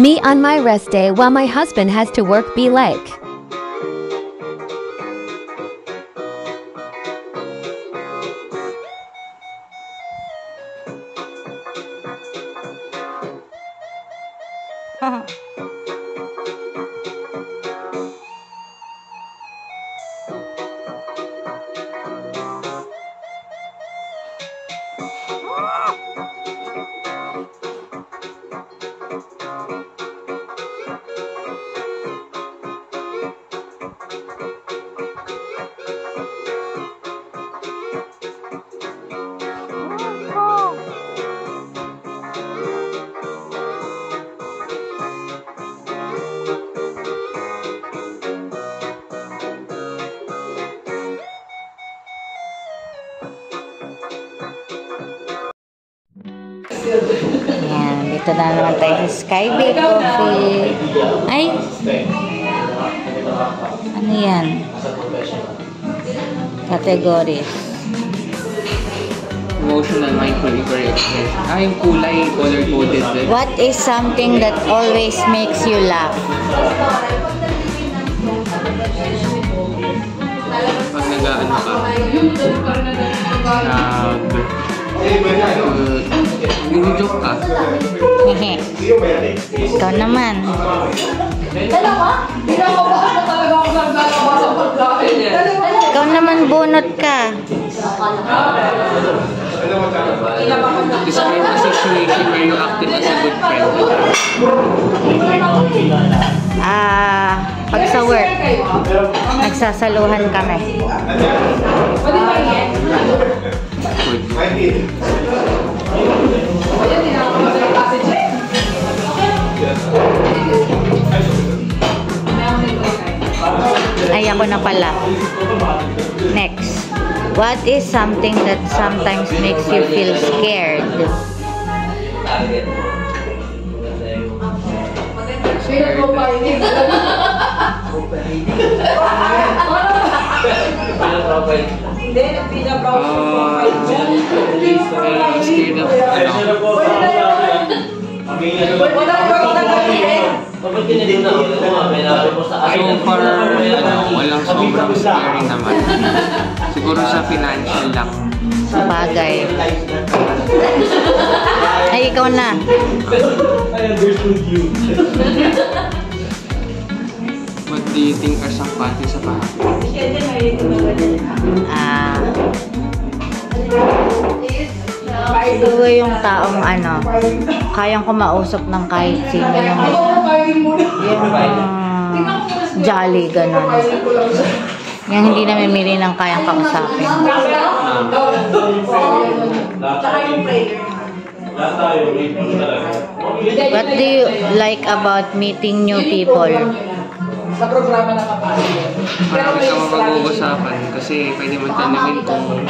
Me on my rest day while my husband has to work be like. Ayan, dito na naman tayo sa Skybake Coffee. Ay! Ano yan? Categories. Emotional, mindful, expression. Yung kulay, color-coded. What is something that always makes you laugh? Pag nag-ano ka, nag-joke ka. Hehe. Ikaw naman. Ikaw naman bunot ka. Describe a situation where you acted as a good friend. Pag sa work, nagsasaluhan kami. Ay, ako na pala. Next. What is something that sometimes makes you feel scared? So far, walang sobrang scary naman. Siguro sa financial lang. Sa bagay. Ay, ikaw na. What do you think are some panties sa bahay? Siguro yung taong kayang kumausap ng kahit sino, yung jolly, ganon. Yung hindi namimili ng kayang kausapin. What do you like about meeting new people? Sa programa na kapatid. Marami kang mag-uusapan kasi pwede mo tanungin kung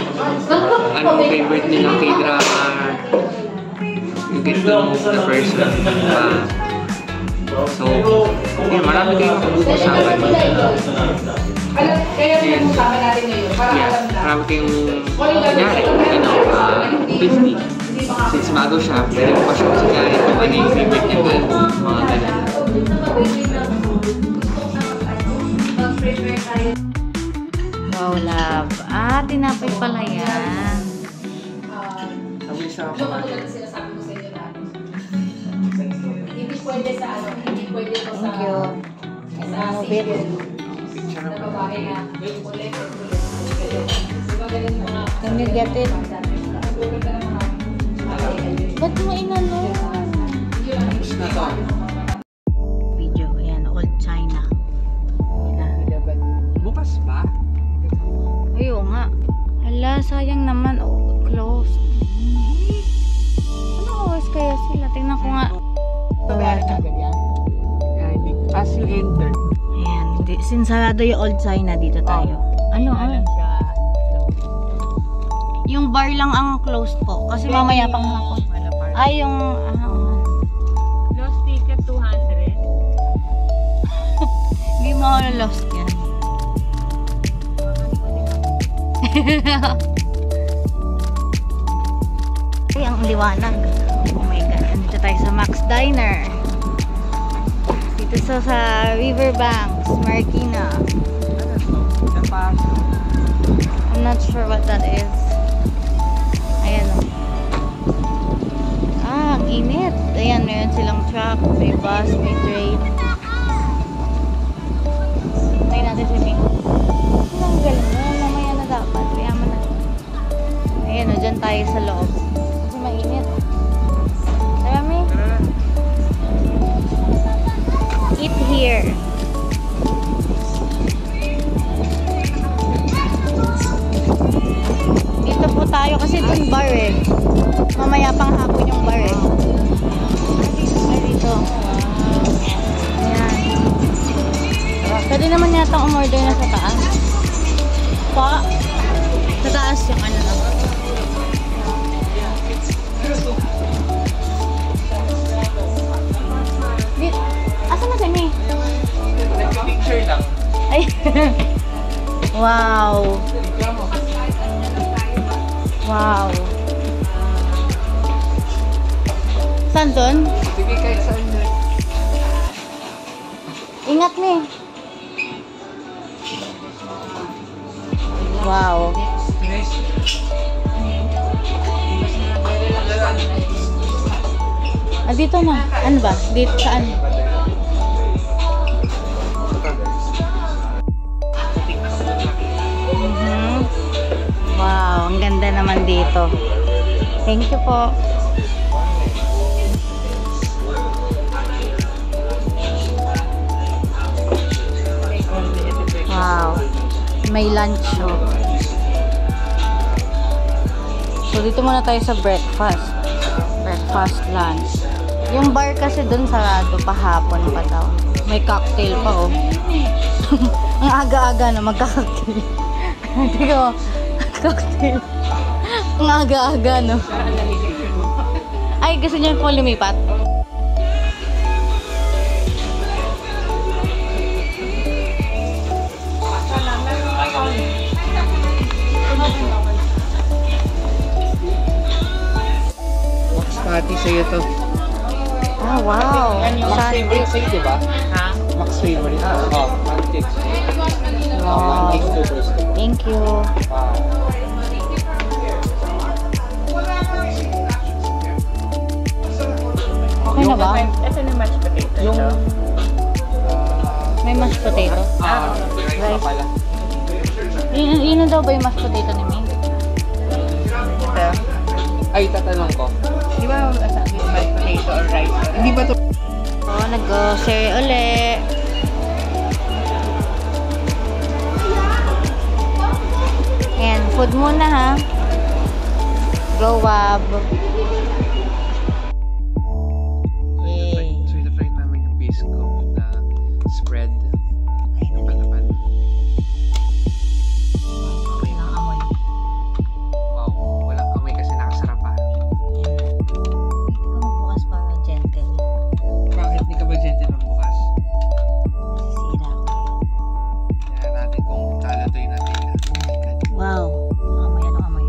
anong favorite nilang K-drama. You get to know the person. So, yeah, marami kayong mag-uusapan. Kaya pinag-usapan natin ngayon para alam na. Marami kayong kunyari, 50. Since bago siya, pwede mo pa siya kunyari kung ano yung favorite niya album, mga ganun. Wow, love. Tinapay pala yan. Sabi sa Yung matulad na sinasabi ko sa inyo lahat. Hindi pwede sa hindi pwede ko sa... Thank you. Sa single. Sa babae na ulit. Diba ganun mga... Can you get it? Ba't mo inano? Video, ayan, old China. bukas pa? Ayaw nga. Hala, sayang naman. Closed. Ano oras kaya sila? Tingnan ko nga. As you enter. Ayan, sinsarado yung old China. Dito tayo. Ano? Yung bar lang ang closed po. Kasi mamaya pang hapon. Ay, yung... Lost ticket 200. Hindi mo ako lost yan. Ay, ang liwanag. Oh my God. Dito tayo sa Max Diner. Dito sa Riverbanks, Marikina. I'm not sure what that is. Ayan o. Ah, ang init. Ayan, meron silang truck, may bus, may train. Tayo natin si Ming. Ang galing mo. Mamaya na dapat. Kaya mo na. Ayan o, dyan tayo sa loob. Kasi mainit. Tara, Ming. Eat here. Dito po tayo kasi itong bar eh. Mamaya pang hapon yung bar eh. Dito. Ayan. Pwede naman yata umorder na sa taas. Pa. Sa taas yung ano na. Asa na si Mi? Nag-picture lang. Ay. Wow. Wow. Saan doon? Sige, kahit saan na. Ingat Mi. Wow. Ah, dito na. Ano ba? Dito saan? Wow, ang ganda naman dito. Thank you po. Wow. May lunch show. So dito muna tayo sa breakfast. Breakfast, lunch. Yung bar kasi dun sarado pahapon pa daw. May cocktail pa oh. Ang aga-aga na magka-cocktail. Tingnan mo. Cocktail. Ang aga-aga, no? Ay, gusto niyo po lumipat? Max Patty sa'yo to. Ah, wow. Favorite sa'yo, diba? Ha? Max favorite. Oh, pancakes. Wow. Thank you. Okay na ba? Ito na mashed potato. Yung... May mashed potato? rice pala. Yun daw ba yung mashed potato ni Ming? Ito. Ay, tatanong ko. Di ba sabi mashed potato or rice? Hindi ba to? Oh, nag-grocery uli. Ayan, food muna ha. Go, Wab. So, ito-try namin yung bisco na spread. Ng palaman. Walang amoy. Wow, walang amoy kasi nakasarap pa. Ikaw magbukas para gentle. Bakit hindi ka ba gentle magbukas? Sisira ako. Tignan natin kung kalatoy natin na. Oh my God. Wow. Anong amoy, anong amoy?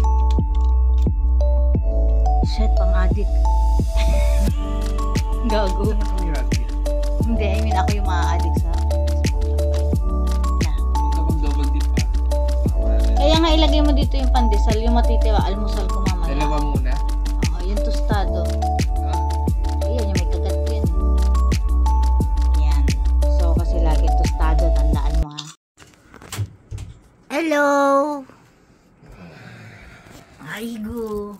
Shit, pang-addict. Gago. Saan naman yung rugby? Hindi, I mean ako yung ma-addict sa Huwag ka mag-double dip pa. Kaya nga ilagay mo dito yung pandesal, yung matitiwa, almusal ko mamaya. Dalawa muna. Oo, yung tostado. Ah, Ayan, yung may kagat ko yun. Yan. So, kasi lagi tostado, tandaan mo ha. Hello! Aigo!